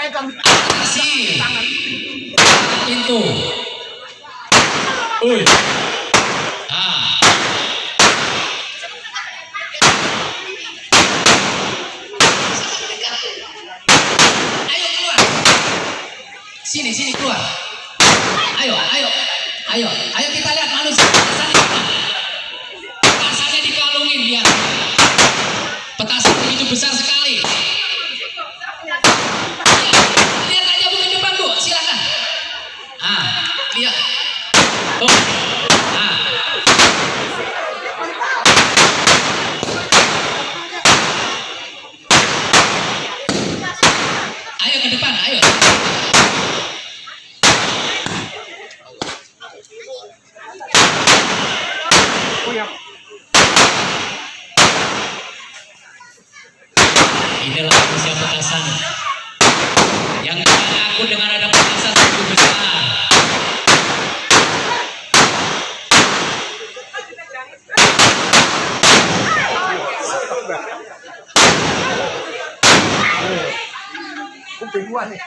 pegang kasih pintu. Uy. Ayo keluar. Sini keluar. Ayo kita lihat manusia petasannya. Petasannya dikalungin dia. Petasan begitu besar sekali. Lihat aja Bu ke depan Bu, silakan. Lihat. Oh. Ayo ke depan, ayo. Inilah manusia petasan yang takut dengan ada petasan begitu besar. kuping gua nih.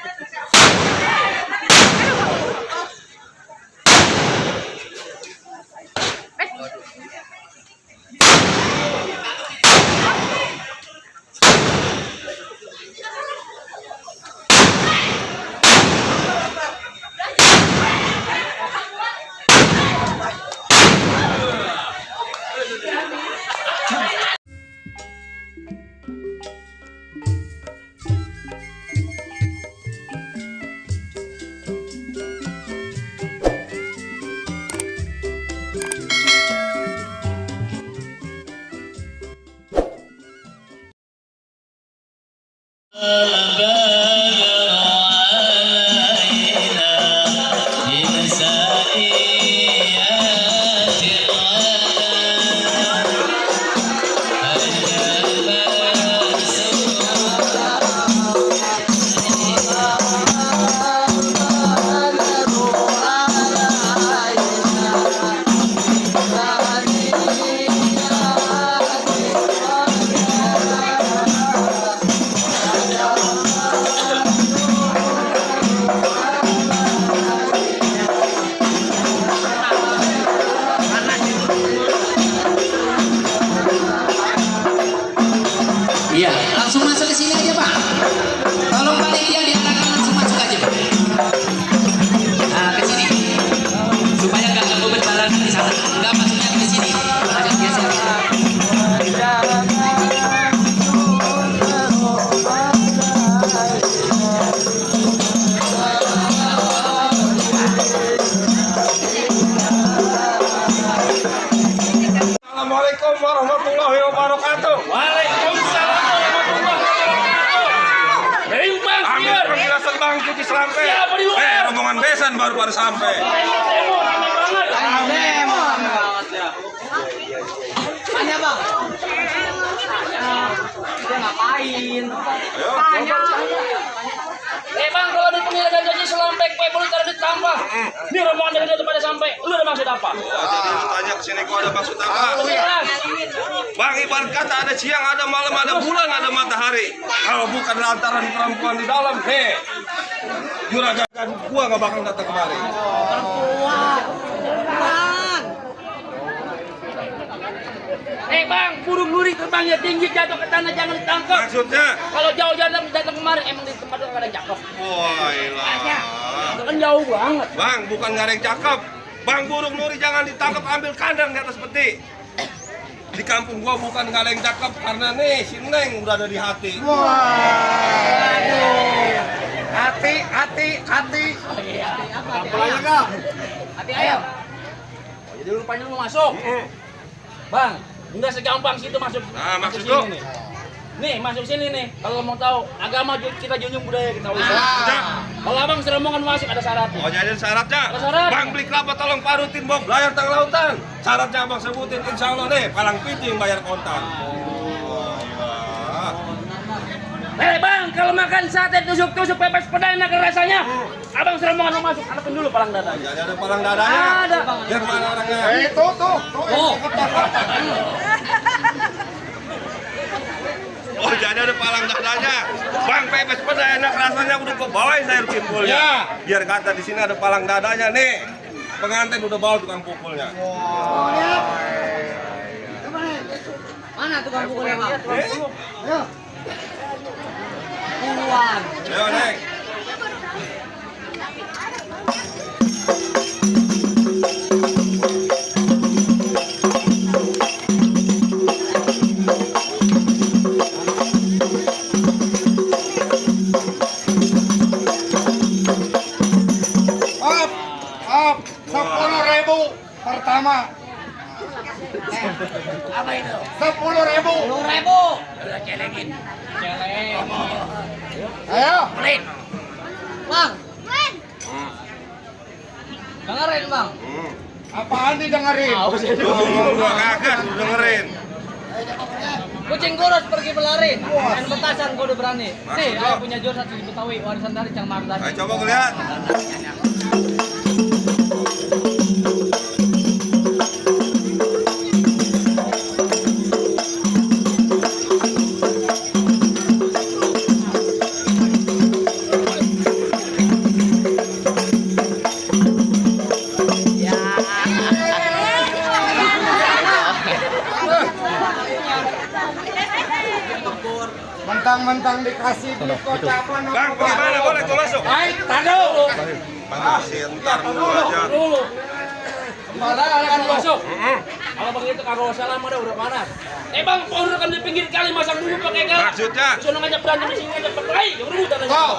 Iya, langsung masuk ke sini aja Pak. Tolong panitia diarahkan langsung masuk aja Pak. Nah, ke sini. Supaya nggak ganggu berjalan di sana. Nggak masuknya ke sini. Agak geser. Assalamualaikum warahmatullahi wabarakatuh. Waalaikumsalam warahmatullahi wabarakatuh. Ambil penjelasan Bang Cuci Selampe. Rombongan besan baru pada sampai. Tanya Bang. Dia ngapain? Ayo, Tanya. Bang, kalau di pengirahan janji Selampe, kue bulu taruh ditambah. Ini rombongan dari itu pada sampai. Lu ada maksud apa? jadi lu tanya kesini kok ada maksud apa? Bang, ibarat kata ada siang, ada malam, ada bulan, ada matahari. Kalau bukan lantaran perempuan di dalam, juragan gua gak bakal datang kemari. Bang, burung nuri terbangnya tinggi jatuh ke tanah jangan ditangkap. Maksudnya? Kalau jauh datang kemari emang di tempat itu ada cakep. Wailah. Itu kan jauh banget. Bang, bukan gak ada yang cakep. Bang, burung nuri jangan ditangkap, ambil kandang di atas peti. Di kampung gua bukan gak ada yang cakep karena nih si Neng udah ada di hati. Hati. Apalagi kak? Hati ayam. Jadi rupanya lu masuk. Bang, enggak segampang situ masuk. Nah, masuk maksud lu? sini nih. Nih, masuk sini nih. Kalau mau tahu agama kita junjung budaya kita usah. Kalau abang serombongan masuk ada syaratnya. Oh, jadi syaratnya? Ada syarat. Bang, beli kelapa tolong parutin bom layar tengah lautan. Syaratnya abang sebutin, insya Allah nih palang pintu yang bayar kontan. Bang, kalau makan sate tusuk-tusuk pepes pedang enak rasanya. Abang serombongan mau masuk, hadapin dulu palang dadanya. Jadi ada palang dadanya? Ada. Biar mana orangnya? Tuh. Oh. Oh jadi ada palang dadanya. Bang pepes pedas enak rasanya udah kau bawain saya pinpulnya. Ya. Biar kata di sini ada palang dadanya nih. Pengantin udah bawa tukang pukulnya. Mana tukang pukulnya bang? Ayo. Puluhan. Ayo Neng. Up, 10.000 pertama. Apa itu? 10.000. 10.000. Udah celengin. Ayo. Pelit. Bang. Dengerin bang. Apaan didengerin? Lu ngomong gua kagak, lu dengerin. Kucing kurus pergi berlari. Main petasan gue udah berani. Maksud Nih, lo? aku punya jurus asli Betawi warisan dari Cang Mardani. Ayo coba gue lihat. Mentang-mentang dikasih duit kocapan. Bang, bagaimana boleh gue masuk? Hai, tado. Masih ntar dulu aja. Dulu. Kemana kan lu? Masuk. Kalau begitu kagak usah lama dah udah panas. Bang, pohon kan di pinggir kali masang dulu pakai galak. Maksudnya? Sono ngajak berantem di sini ngajak berkelahi, yang rebutan aja. Kau.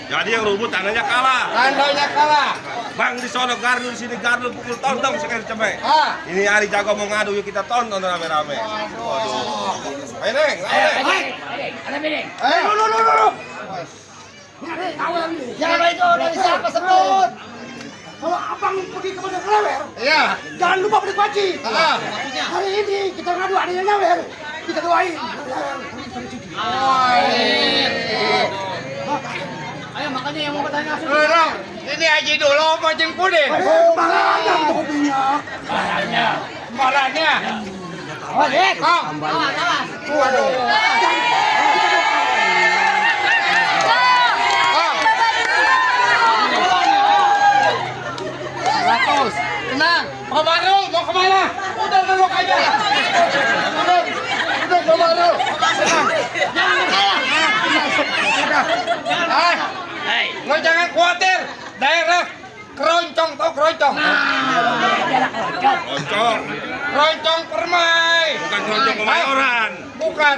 Jadi yang rubut tandanya kalah. Tandanya kalah. Bang di sono gardu di sini gardu pukul tonton sekali cepet. Ah. Ini hari jago mau ngadu yuk kita tonton rame-rame. Waduh. Ayo Neng, ayo Neng. Ada bedeng. Lu. Siapa itu? Dari siapa sebut? Kalau abang pergi ke Padang Lewer, Iya. jangan lupa beli kunci. Ah. Hari ini kita ngadu ada yang nyawer, kita doain. Ayo makanya yang mau bertanya langsung. Dorong. Ini Haji dulu mancing puding. Malahnya untuk minyak. Malahnya. Oh, Dek. Ah. Awas, awas. Waduh. Ratus. Tenang. Pak Baru mau kemana? Udah ngelok aja. Udah Pak Baru. Tenang. Udah. Hei, Lo jangan khawatir. Daerah keroncong tau keroncong. Loncong, Keroncong Permai. bukan keroncong kemayoran. Bukan.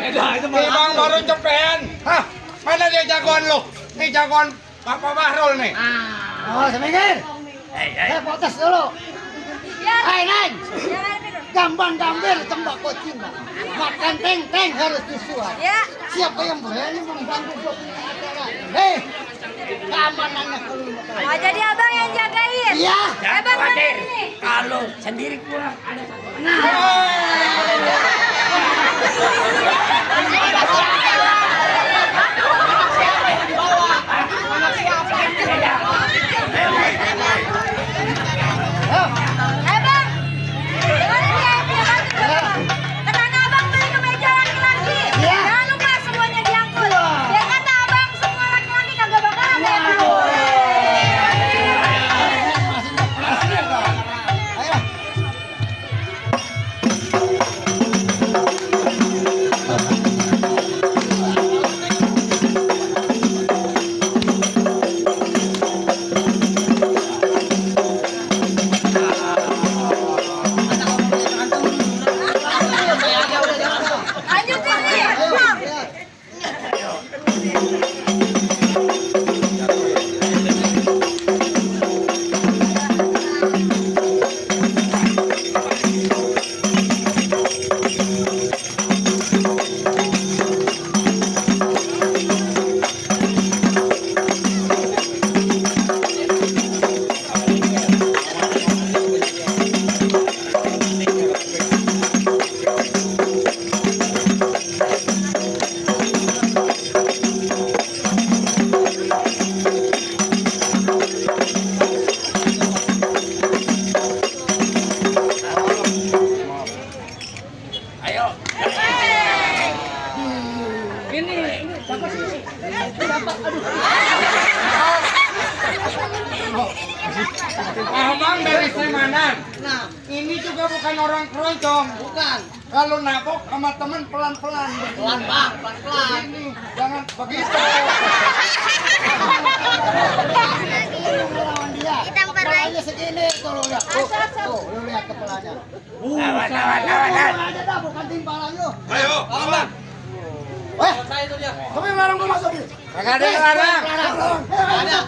Bang baru cepean. Hah? Mana dia jagoan lo? Nih jagoan Bapak Bahrul nih. Oh, seminggir. Saya protes dulu. Hai, Neng. Gambar-gambar tembakau Cina. Makan teng-teng harus disuai. Siapa yang berani mengganggu gua punya acara? Hei, keamanannya kalau lima tahun. Oh, jadi abang yang jagain? Iya. Abang mana ini? kalau sendiri pulang ada satu. Abang, dengerin ya, kata abang beli kemeja laki-laki. Iya. Jangan lupa semuanya diangkut. Biar kata abang semua laki-laki kagak bakalan kayak dulu. mah bukan orang keroncong. Bukan. Kalau nabok sama temen pelan-pelan. Pelan bang, pelan-pelan. Ini jangan begitu. Lawan dia. Kepalanya segini tuh lu lihat. Tuh, lu lihat kepalanya. Ada dah bukan timbalan lu. Ayo, lawan. Saya itu dia. Tapi larang gua masuk nih. Kagak ada yang larang. Ada.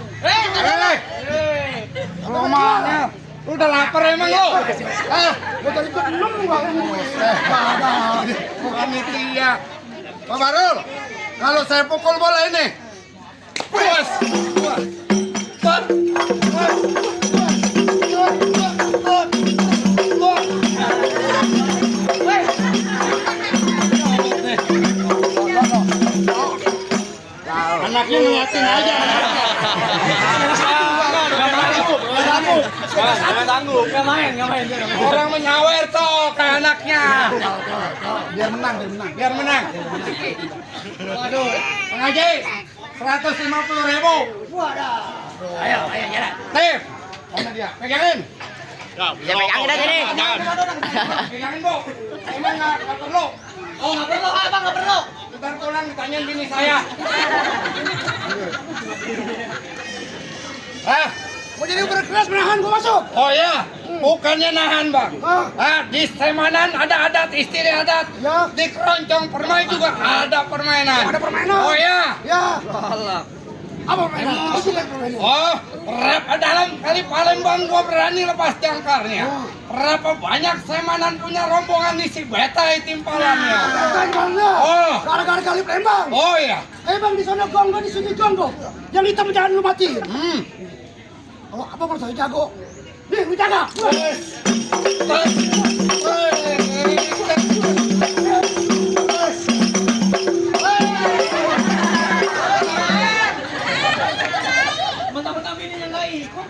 Rumahnya. Lu udah lapar emang lu? Gua tadi ikut minum gua. Bukan panitia. Pak Barul, kalau saya pukul bola ini. Puas. Anaknya ngeliatin aja. Nggak main. Orang menyawer toh ke anaknya. Biar menang. Biar menang. Waduh, Bang Haji, 150.000. Wadah. Ayo, jalan. Tip, mana dia? Pegangin. Ya pegangin aja nih. Pegangin, Bu. Emang nggak perlu. Oh nggak perlu abang, nggak perlu. Ntar pulang ditanyain bini saya. Mau jadi berkeras menahan gua masuk. Oh ya, bukannya nahan bang. Ah. Di Semanan ada adat istiadat. Ya. Di Keroncong Permai juga ada permainan. Ada permainan. Oh ya. Ya. Apa permainan? Apa sih permainan? Oh, dalam kali Palembang gua berani lepas jangkarnya. Berapa banyak Semanan punya rombongan isi betai timpalannya. Kan bangga. Oh. Gara-gara kali Palembang. Oh ya. Bang di sana gonggo di sini gonggo. Yang hitam jangan lu matiin. Oh, apa kalau saya jago? Nih, lu jaga. Mentang-mentang ini yang nggak ikut.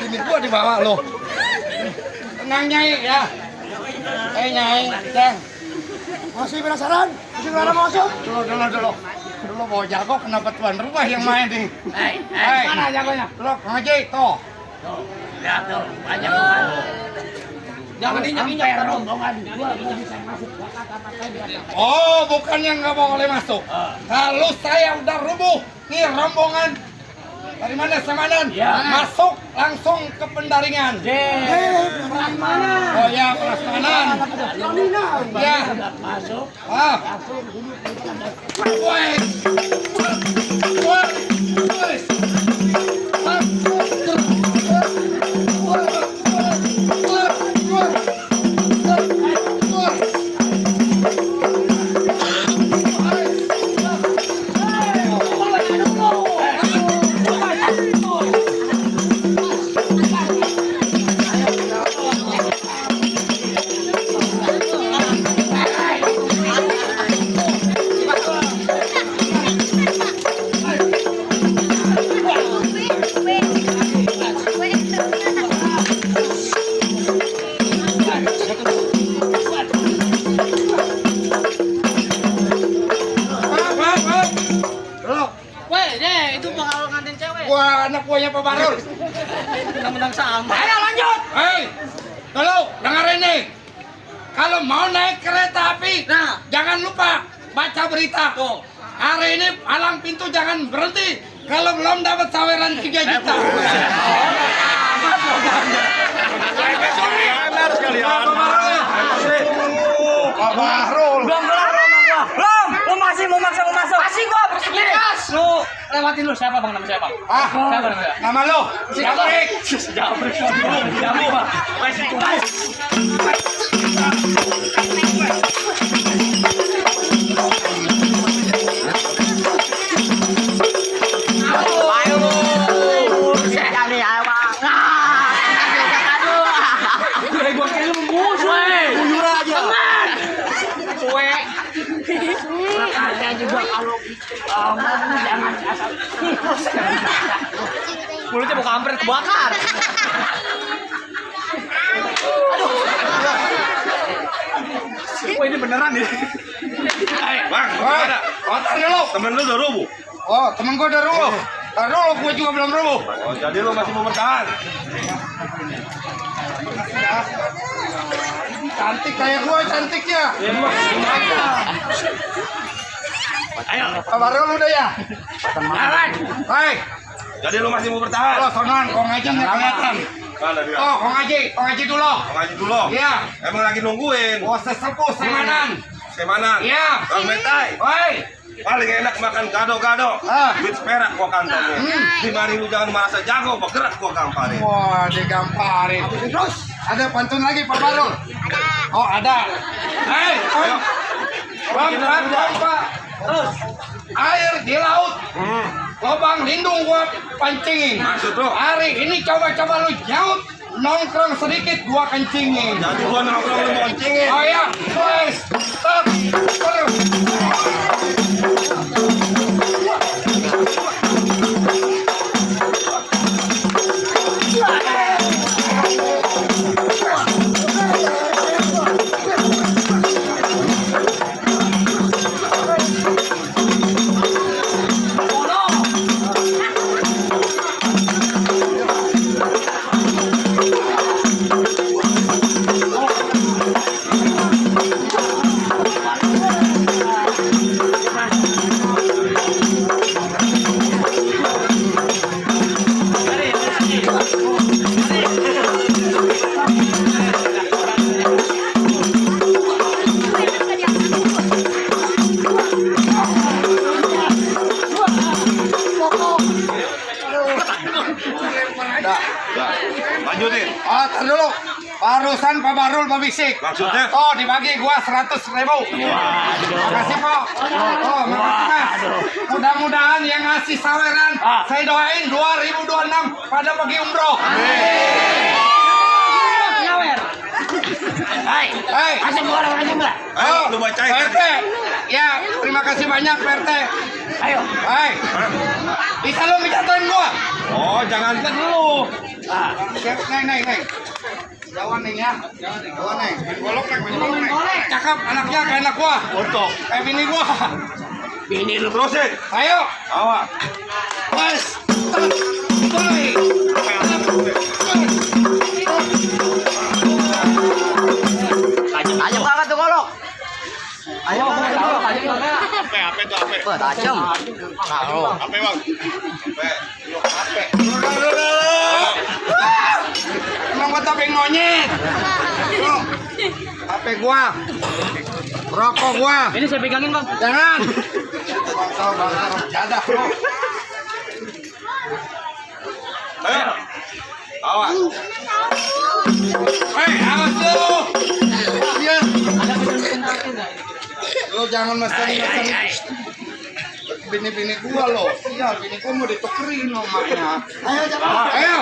Ini gua di bawah lo. Tenang Nyai ya. Nyai, Ceng. Masih penasaran? Masih berani masuk? Dulu bawa jago kenapa tuan rumah yang main nih? Hei. Mana jagonya? Lo ngaji tuh. Lihat tuh, banyak Jangan injak-injak rombongan. Gua bisa masuk. Oh, bukan yang nggak boleh masuk. Kalau saya udah rubuh, nih rombongan dari mana Semanan? Ya. Masuk langsung ke pendaringan. Perang mana? Oh ya, Prasmanan. Dominan. Ya. Masuk. Woi. Gua anak buahnya Pak Barul. Menang sama. Ayo lanjut. Hei, dulu dengerin nih. Kalau mau naik kereta api, jangan lupa baca berita. Hari ini palang pintu jangan berhenti kalau belum dapat saweran 3 juta. Pak Barul. Belum kelar rumah gua. Belum. Lu masih mau maksa mau masuk. Masih gua bersendiri. Lu lewatin lu siapa bang nama siapa? Siapa namanya? Nama lo? Jabrik. Jabrik. Jabrik bang. Masih tuh. Makanya juga kalau ngomong jangan asal. Mulutnya mau kampret kebakar. Wah ini beneran nih. Bang, gimana? Otak lu. Temen lu udah rubuh. Oh, temen gua udah rubuh. Tar dulu, gue juga belum dulu. Oh, jadi lu masih mau bertahan? Cantik kayak gue, cantiknya. Ayo. Kabar lu udah ya? Hai, Jadi lu masih mau bertahan? lo sonon, kong aja nggak kelihatan. Mana dia? Oh, kong aja dulu. Ngaji dulu. Iya. Emang lagi nungguin. Oh, sesepuh semanan. Kemana? Iya. Bang Metai. Woi, Paling enak makan gado-gado. Ah. Duit perak gua kantongnya. Di mari lu jangan merasa jago, bergerak gua gamparin. wah digamparin. Terus ada pantun lagi Pak Barul? Oh ada. Hei, Bang, Pak. Air di laut. Lobang lindung gua pancingin. Maksud lu? Hari ini coba-coba lu nyaut, nongkrong sedikit gua kencingin. Jadi gua nongkrong lu mau kencingin. Oh ya, guys, stop. Lanjutin. Oh, tar dulu. Barusan Pak Barul berbisik. Maksudnya? Oh, dibagi gua 100.000. Makasih, Pak. Oh, makasih, Mas. Mudah-mudahan yang ngasih saweran, saya doain 2026 pada pergi umroh. Hai. Hei, Kasih gua orang aja enggak? Ayo, lu bacain. PRT. Ya, terima kasih banyak, PRT. Ayo. Hai, bisa lu ngejatuhin gua? Oh, jangan kan dulu. Neng. Jauhan, Neng, ya. Jauhan, Neng. Golok, Neng. Cakep, anaknya kayak anak gua. Untuk. Kayak bini gua. Ini lu terusin. Ayo. Awas. Mas. Boy. Tajam banget tuh golok. Ayo, Apa itu apa? tajam. Apa bang? Apa? Emang gua topeng monyet. Tuh. HP gua. Rokok gua. Ini saya pegangin, Bang. Jangan. Bangsa jadah, bro. Ayo. Awas. Hei, awas lu. Iya. Lo jangan mesen bini-bini gua lo. Iya, bini gua mau ditukerin lo maknya. Ayo, coba. Ayo.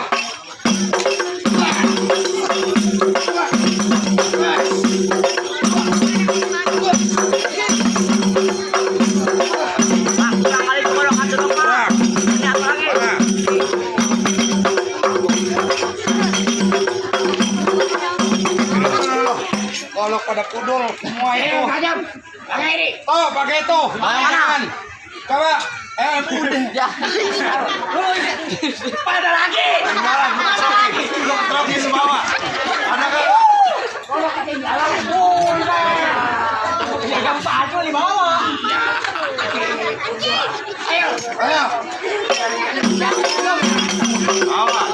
Kalau pada pudul semua itu. Pakai ini. Oh, pakai itu. Jangan. Coba. Udah. Pada lagi. Trofi semua. Ada kan? Kalau ketinggalan. Ya gampang aja di bawah. Ayo. Ayo. Awas.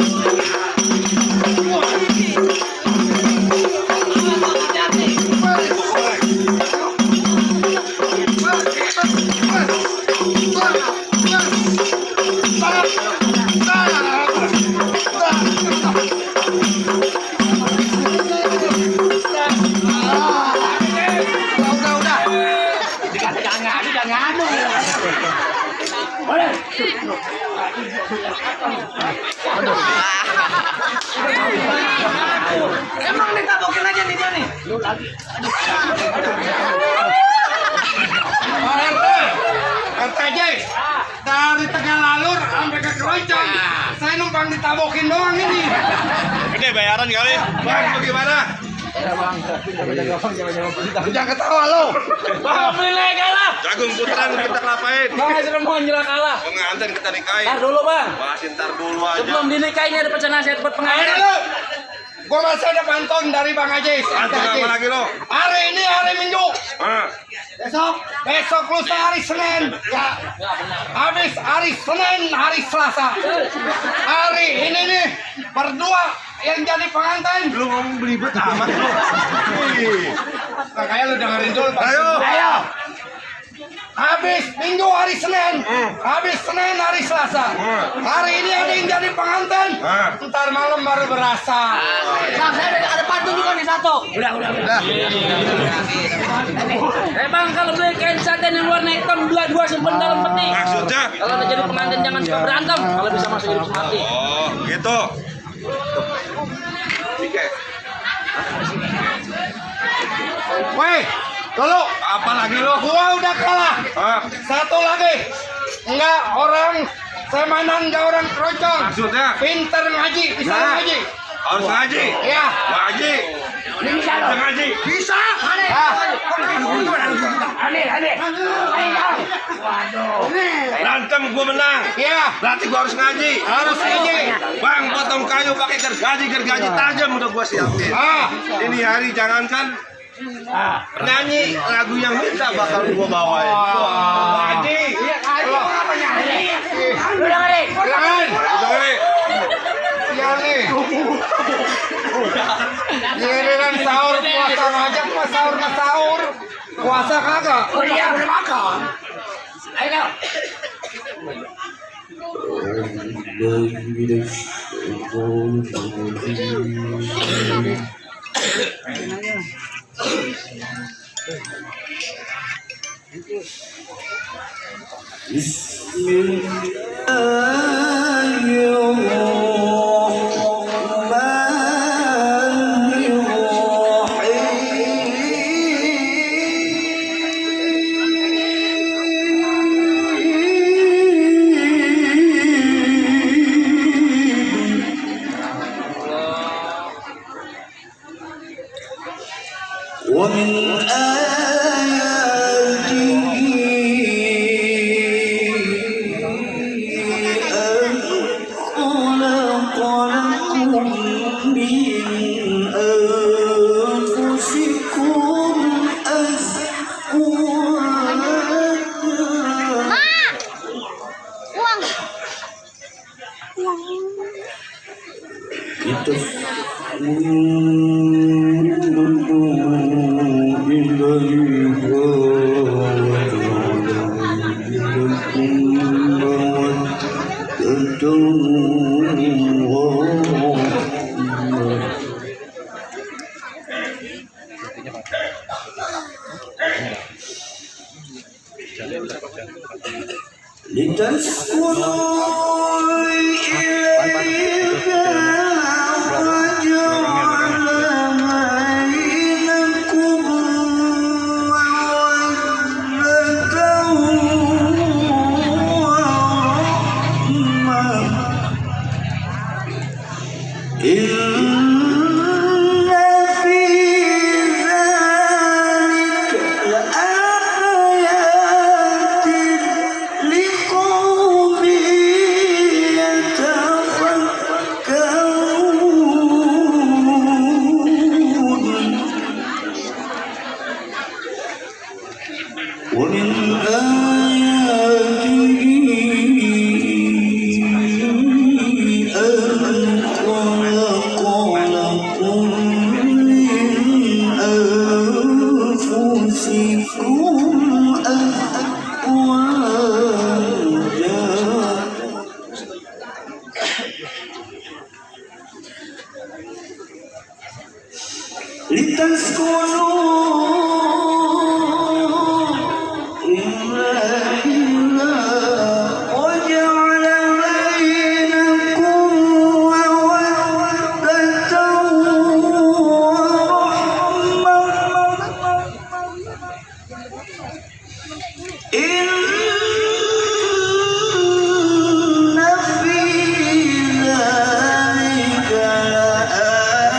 Emang ditabokin aja nih dia nih. RT aja. Dari Tegalalur sampai ke Keroncong. Saya numpang ditabokin doang ini. Gede bayaran kali. Bang, bagaimana? Jangan ketawa lo. Bang, menilai kalah. Jagung putaran kita kelapain. Bang, sudah mau nyerah kalah. Pengantin kita nikahin. Ntar dulu, Bang. Bahasin ntar dulu aja. Sebelum dinikahin ada pesan nasihat buat Ayo pengantin. dulu. Gua masih ada pantun dari Bang Ajis. Pantun apa lagi lo? Hari ini hari Minggu. Ah, Besok lusa hari Senin. Ya. Habis hari Senin, hari Selasa. Hari ini nih berdua yang jadi pengantin. lu ngomong belibet amat lo. Makanya lu dengerin dulu. Pak. Ayo. Habis Minggu hari Senin, habis Senin hari Selasa. Hari ini ada yang jadi pengantin. Ntar malam baru berasa. Bang, saya ada pantun juga nih satu. Bang, kalau beli kain satin yang warna hitam belah dua simpen dalam peti. Maksudnya? Kalau udah jadi pengantin jangan suka berantem. Kalau bisa masuk hidup semati. Oh, gitu. Woi, dulu. Apa lagi lo? Gua udah kalah. Ah, Satu lagi. Enggak orang semanan, enggak orang keroncong. maksudnya? Pinter ngaji, bisa Nah. ngaji. Harus ngaji. Ya. Ngaji. Bisa ngaji. Bisa. Berantem gua menang. Ya. Berarti gua harus ngaji. Harus ngaji. Bang, potong kayu pakai gergaji tajam udah gua siapin. Ini hari jangankan nyanyi lagu yang minta bakal gua bawain. Ngaji. Lu dengerin. Jangan. Udah, Iya nih. Giliran sahur puasa ngajak mah sahur. Puasa kagak. Oh iya, belum makan. Ayo. ومن آياته أن خلق لكم من أنفسكم لتسكنوا إليها وجعل بينكم مودة ورحمة إن في ذلك لآيات لقوم يتفكرون ومن آياته أن خلق لكم من أنفسكم أزواجا لتسكنوا إليها وجعل بينكم مودة ورحمة إن في ذلك لآيات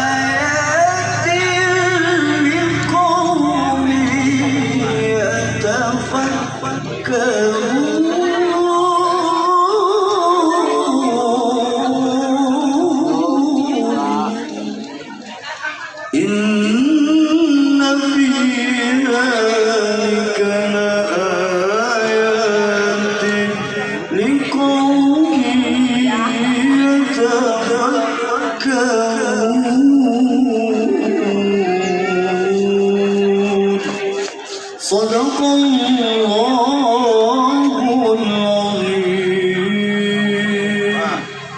Sadaqallahul Azim.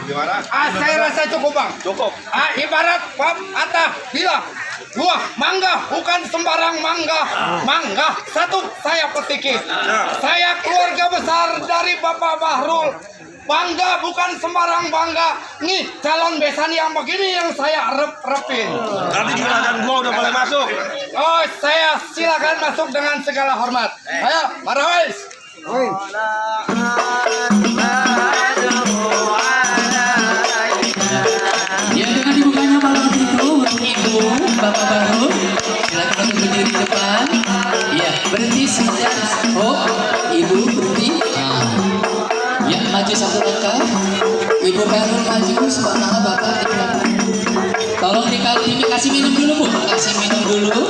Gimana? Saya rasa cukup bang. Cukup. Ibarat Pak Atta bilang, buah mangga bukan sembarang mangga. Mangga satu saya petikin. Saya keluarga besar dari Bapak Bahrul. Bangga bukan sembarang bangga. Nih calon besan yang begini yang saya repin. Nanti giliran gua udah boleh masuk. Oh, saya silakan masuk dengan segala hormat. Ayo, Marawis. Ya, dengan dibukanya malam itu untuk ibu, bapak baru, silakan untuk berdiri di depan. Ya, berhenti sebentar. Oh, ibu berhenti. Ya, maju satu langkah. Ibu baru maju, sebentar bapak di belakang. Tolong dikasih minum dulu bu, kasih minum dulu bu.